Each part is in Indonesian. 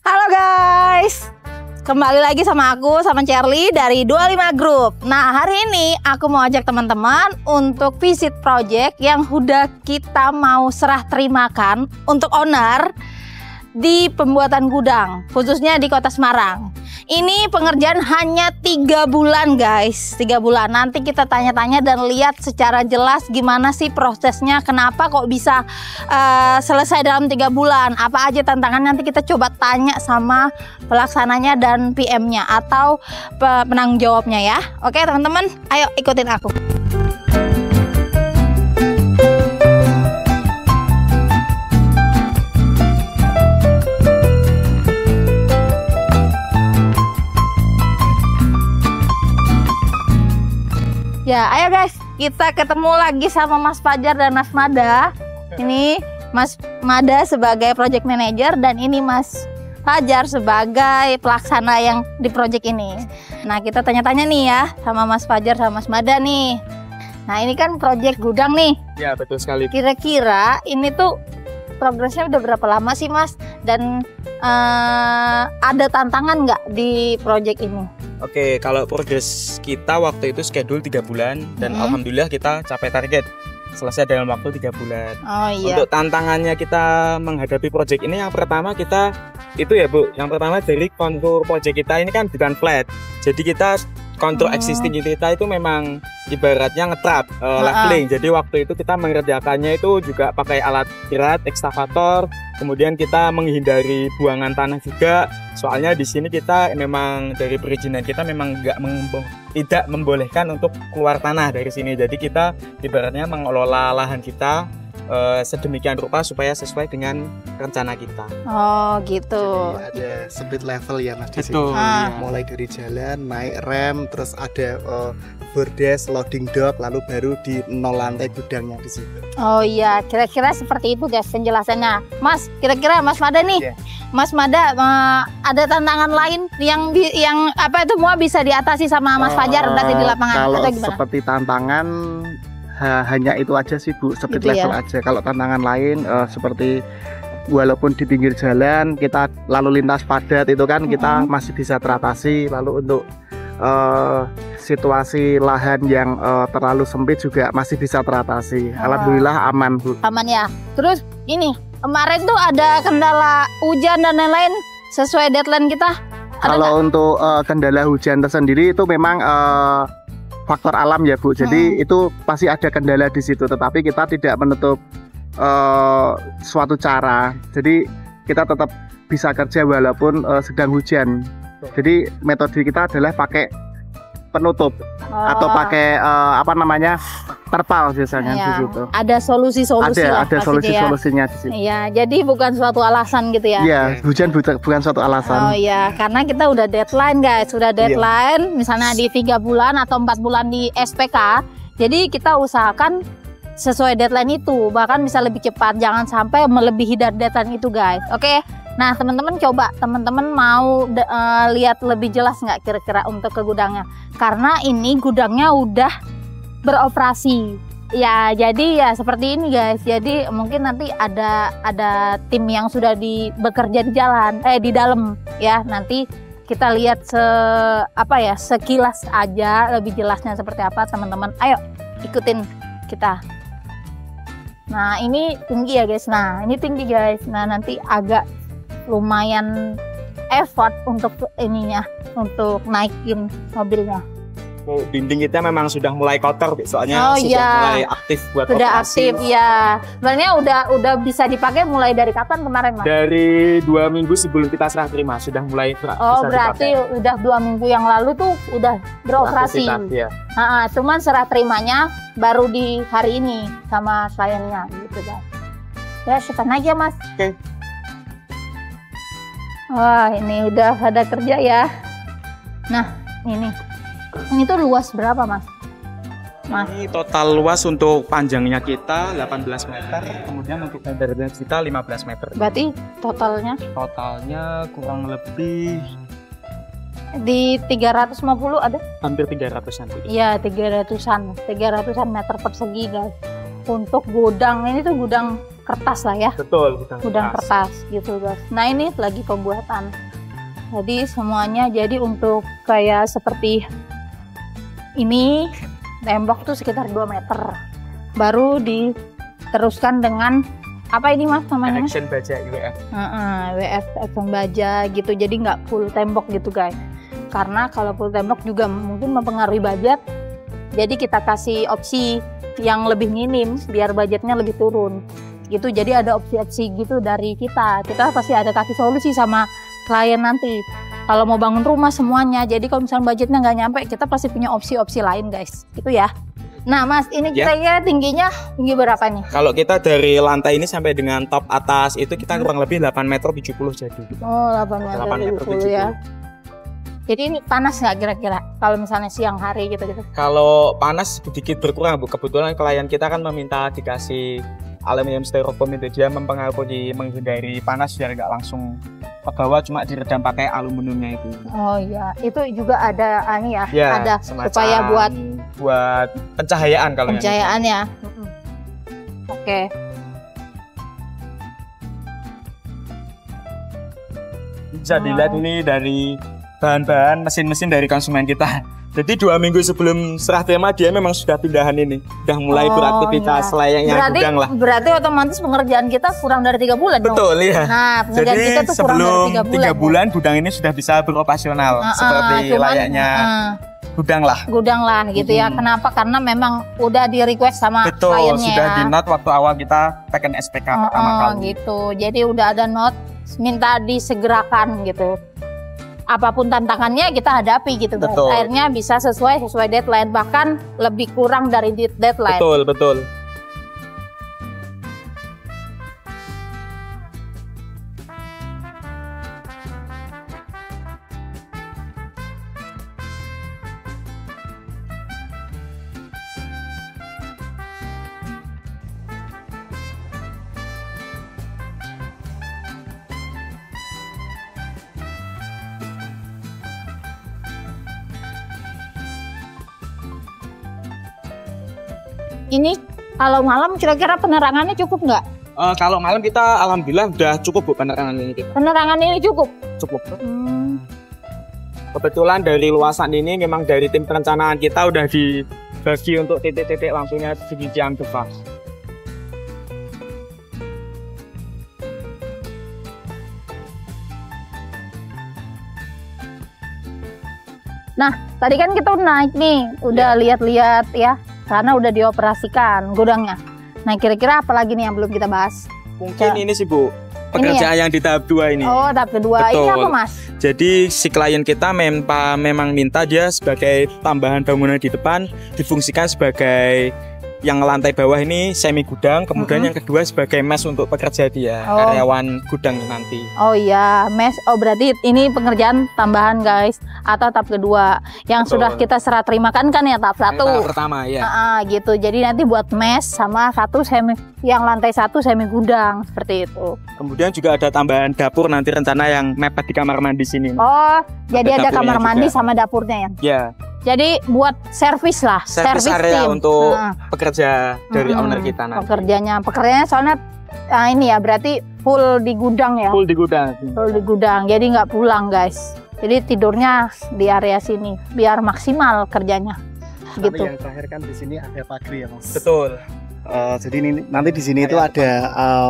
Halo guys, kembali lagi sama aku, sama Cherly dari 25 Group. Nah, hari ini aku mau ajak teman-teman untuk visit project yang udah kita mau serah terimakan untuk owner di pembuatan gudang, khususnya di Kota Semarang. Ini pengerjaan hanya 3 bulan guys, 3 bulan. Nanti kita tanya-tanya dan lihat secara jelas gimana sih prosesnya, kenapa kok bisa selesai dalam 3 bulan, apa aja tantangan. Nanti kita coba tanya sama pelaksananya dan PM-nya atau penanggung jawabnya ya. Oke teman-teman, ayo ikutin aku. Ya, ayo guys, kita ketemu lagi sama Mas Fajar dan Mas Mada. Ini Mas Mada sebagai project manager dan ini Mas Fajar sebagai pelaksana yang di project ini. Nah, kita tanya-tanya nih ya sama Mas Fajar sama Mas Mada nih. Nah, ini kan project gudang nih. Ya, betul sekali. Kira-kira ini tuh progresnya udah berapa lama sih Mas? Dan ada tantangan nggak di project ini? Oke, kalau progres kita waktu itu schedule 3 bulan dan alhamdulillah kita capai target selesai dalam waktu 3 bulan. Oh iya. Untuk tantangannya kita menghadapi project ini, yang pertama kita itu ya Bu, yang pertama dari kontur project kita ini kan bukan flat. Jadi kita kontur existing kita itu memang ibaratnya ngetrap leveling. Jadi waktu itu kita mengerjakannya itu juga pakai alat berat, ekskavator. Kemudian kita menghindari buangan tanah juga. Soalnya di sini kita memang dari perizinan kita memang tidak membolehkan untuk keluar tanah dari sini. Jadi kita ibaratnya mengelola lahan kita sedemikian rupa supaya sesuai dengan rencana kita. Oh gitu. Jadi ada split level ya Mas di sini. Betul. Mulai dari jalan, naik rem, terus ada bordes, loading dock, lalu baru di 0 lantai gudangnya di situ. Oh iya, kira-kira seperti itu guys penjelasannya. Mas, kira-kira Mas Mada nih, Mas Mada ada tantangan lain yang apa itu semua bisa diatasi sama Mas Fajar berarti di lapangan kalau atau gimana? seperti tantangan hanya itu aja sih Bu, split Gitu level ya? aja. Kalau tantangan lain seperti walaupun di pinggir jalan kita lalu lintas padat itu kan kita masih bisa teratasi. Lalu untuk situasi lahan yang terlalu sempit juga masih bisa teratasi. Alhamdulillah aman Bu. Aman ya. Terus ini kemarin tuh ada kendala hujan dan lain-lain sesuai deadline kita. Kalau untuk kendala hujan tersendiri itu memang faktor alam ya Bu. Jadi itu pasti ada kendala di situ. Tetapi kita tidak menutup suatu cara. Jadi kita tetap bisa kerja walaupun sedang hujan. Jadi metode kita adalah pakai penutup atau pakai apa namanya terpal biasanya di situ. Ada solusi-solusi lah. Ada solusi-solusinya di situ. Iya, jadi bukan suatu alasan gitu ya. Iya, hujan bukan suatu alasan. Oh iya, karena kita udah deadline guys, sudah deadline misalnya di 3 bulan atau 4 bulan di SPK. Jadi kita usahakan sesuai deadline itu, bahkan bisa lebih cepat, jangan sampai melebihi dari deadline itu guys. Oke. Nah teman-teman coba, teman-teman mau lihat lebih jelas nggak kira-kira untuk ke gudangnya? Karena ini gudangnya udah beroperasi. Ya jadi ya seperti ini guys. Jadi mungkin nanti ada tim yang sudah bekerja di jalan, di dalam ya. Nanti kita lihat sekilas aja lebih jelasnya seperti apa teman-teman. Ayo ikutin kita. Nah ini tinggi ya guys. Nah ini tinggi guys. Nah nanti agak lumayan effort untuk ininya, untuk naikin mobilnya. Dinding kita memang sudah mulai kotor, soalnya sudah mulai aktif buat sudah operasi. Aktif ya. Sebenarnya udah bisa dipakai mulai dari kapan kemarin Mas? Dari 2 minggu sebelum kita serah terima sudah mulai bisa berarti dipakai. udah 2 minggu yang lalu tuh udah beroperasi. Ya. Cuman serah terimanya baru di hari ini sama kliennya gitu guys. Ya setan aja Mas. Oke. Wah ini udah ada kerja ya. Nah ini tuh luas berapa Mas? Ini total luas untuk panjangnya kita 18 meter, kemudian untuk lebarnya kita 15 meter. Berarti totalnya kurang lebih di 350 ada? Hampir 300-an. Iya 300-an meter persegi guys. Untuk gudang ini tuh gudang kertas lah ya. Betul, Gudang kertas gitu guys. Nah ini lagi pembuatan. Jadi semuanya jadi untuk kayak seperti ini, tembok tuh sekitar 2 meter. Baru diteruskan dengan apa ini mas namanya? Action baja WF. WF action baja gitu. Jadi nggak full tembok gitu guys. Karena kalau full tembok juga mungkin mempengaruhi budget. Jadi kita kasih opsi yang lebih minim biar budgetnya lebih turun. Gitu. Jadi ada opsi-opsi gitu dari kita. Kita pasti ada kasih solusi sama klien nanti. Kalau mau bangun rumah semuanya. Jadi kalau misalnya budgetnya nggak nyampe, kita pasti punya opsi-opsi lain guys. Itu ya. Nah mas, ini kira-kira tingginya tinggi berapa nih? Kalau kita dari lantai ini sampai dengan top atas itu kita kurang lebih 8 meter 70 jadi. Oh 8 meter 70 ya. Jadi ini panas nggak kira-kira kalau misalnya siang hari gitu-gitu? Kalau panas sedikit berkurang Bu. Kebetulan klien kita kan meminta dikasih aluminium styrofoam itu, dia mempengaruhi menghindari panas biar nggak langsung ke bawah, cuma diredam pakai aluminiumnya itu. Oh iya, itu juga ada ini ya, ada supaya buat pencahayaan kalau pencahayaan ya. Oke. Bisa dilihat ini dari bahan-bahan mesin-mesin dari konsumen kita. Jadi 2 minggu sebelum serah terima dia memang sudah pindahan ini, sudah mulai beraktivitas layaknya gudang lah. Berarti otomatis pengerjaan kita kurang dari 3 bulan. Betul ya. Nah, pengerjaan jadi kita tuh kurang dari 3 bulan gudang ini sudah bisa beroperasional seperti layaknya gudang lah gitu ya. Kenapa? Karena memang udah di request sama kliennya. Betul, sudah di note waktu awal kita tekan SPK pertama kali. Gitu. Jadi udah ada note minta disegerakan gitu. Apapun tantangannya kita hadapi gitu guys. Akhirnya bisa sesuai deadline, bahkan lebih kurang dari deadline. Betul. Ini kalau malam kira-kira penerangannya cukup nggak? Kalau malam kita alhamdulillah udah cukup Bu penerangan ini kita. Penerangan ini cukup? Cukup. Kebetulan dari luasan ini memang dari tim perencanaan kita udah dibagi untuk titik-titik lampunya sedemikian rupa. Nah, tadi kan kita naik nih, udah lihat-lihat ya, karena udah dioperasikan gudangnya. Nah, kira-kira apa lagi nih yang belum kita bahas? Mungkin ini sih Bu, pekerjaan yang di tahap 2 ini. Oh, tahap kedua. Betul. Ini apa Mas? Jadi si klien kita memang minta dia sebagai tambahan bangunan di depan difungsikan sebagai yang lantai bawah ini semi gudang, kemudian yang kedua sebagai mes untuk pekerja dia, karyawan gudang nanti. Oh iya, mes. Oh berarti ini pengerjaan tambahan guys, atau tahap kedua yang sudah kita serah terimakan kan ya tahap 1. Tahap pertama ya. Gitu. Jadi nanti buat mes sama yang lantai 1 semi gudang seperti itu. Kemudian juga ada tambahan dapur nanti rencana yang mepet di kamar mandi sini. Oh, jadi ada kamar mandi juga sama dapurnya ya? Ya. Jadi buat servis lah, servis area tim untuk pekerja dari owner kita nanti. Pekerjanya soalnya ini ya berarti full di gudang ya. Full di gudang. Jadi nggak pulang guys. Jadi tidurnya di area sini biar maksimal kerjanya. Tapi gitu. yang terakhir kan di sini ada pagar ya Mas. Betul. Jadi nanti di sini itu ada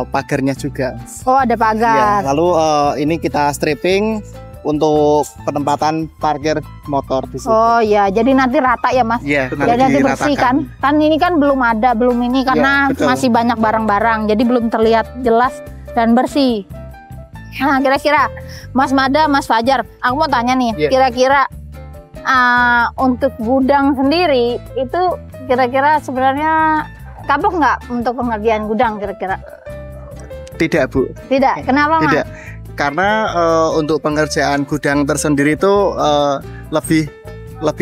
pagarnya juga. Oh ada pagar. Ya, lalu ini kita stripping untuk penempatan parkir motor di situ. Oh iya, jadi nanti rata ya Mas? Iya, nanti bersihkan. Kan ini kan belum ini karena masih banyak barang-barang, jadi belum terlihat jelas dan bersih. Nah kira-kira Mas Mada, Mas Fajar, aku mau tanya nih, kira-kira untuk gudang sendiri itu kira-kira sebenarnya kapok nggak untuk pengerjaan gudang kira-kira? Tidak Bu. Tidak, kenapa Mas? Tidak. Karena untuk pengerjaan gudang tersendiri itu lebih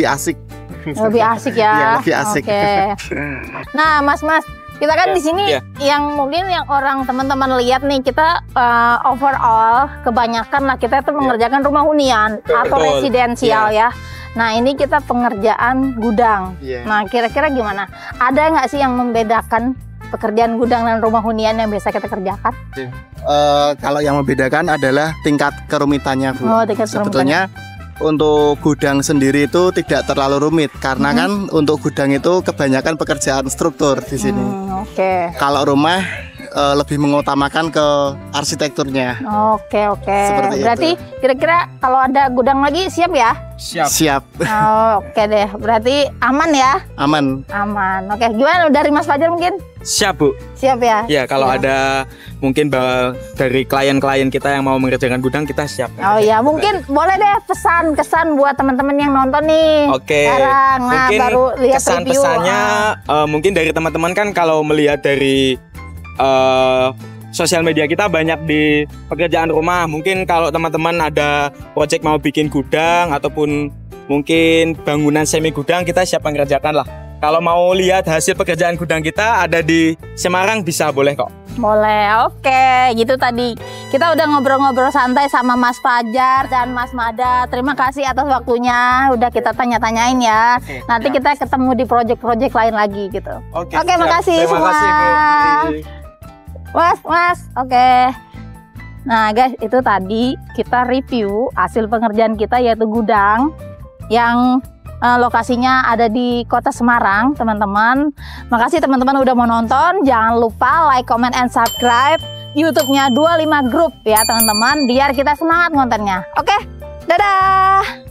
asik. Lebih asik ya. Iya, lebih asik. Oke. Nah, Mas, kita kan di sini yang mungkin yang orang teman-teman lihat nih kita overall kebanyakan lah kita itu mengerjakan rumah hunian atau residensial ya. Nah, ini kita pengerjaan gudang. Nah, kira-kira gimana? Ada nggak sih yang membedakan pekerjaan gudang dan rumah hunian yang biasa kita kerjakan? Kalau yang membedakan adalah tingkat kerumitannya, Bu. Oh, tingkat Sebetulnya untuk gudang sendiri itu tidak terlalu rumit karena kan untuk gudang itu kebanyakan pekerjaan struktur di sini. Oke. Kalau rumah lebih mengutamakan ke arsitekturnya. Oke. Seperti Berarti itu. kira-kira kalau ada gudang lagi siap ya? Siap. Oh, oke deh. Berarti aman ya? Aman. Aman. Oke. Gimana dari Mas Fajar mungkin? Siap, Bu. Siap ya? Ya, kalau Ya. ada mungkin dari klien-klien kita yang mau mengerjakan gudang, kita siap. Oh ya, mungkin boleh deh pesan-kesan buat teman-teman yang nonton nih. Oke. Sekarang, Mungkin baru lihat review. kesan-pesannya mungkin dari teman-teman kan kalau melihat dari sosial media kita banyak di pekerjaan rumah. Mungkin kalau teman-teman ada proyek mau bikin gudang ataupun mungkin bangunan semi gudang, kita siap mengerjakan lah. Kalau mau lihat hasil pekerjaan gudang kita ada di Semarang, bisa, boleh kok. Boleh, oke. Gitu tadi. Kita udah ngobrol-ngobrol santai sama Mas Fajar dan Mas Mada. Terima kasih atas waktunya. Udah kita tanya-tanyain ya. Nanti kita ketemu di proyek-proyek lain lagi gitu. Oke, makasih Terima semua. kasih, Bu. Mas, oke. Nah guys, itu tadi kita review hasil pengerjaan kita yaitu gudang yang lokasinya ada di Kota Semarang, teman-teman. Makasih teman-teman udah mau nonton. Jangan lupa like, comment, and subscribe YouTube-nya 25 Group ya teman-teman, biar kita semangat kontennya. Oke, dadah.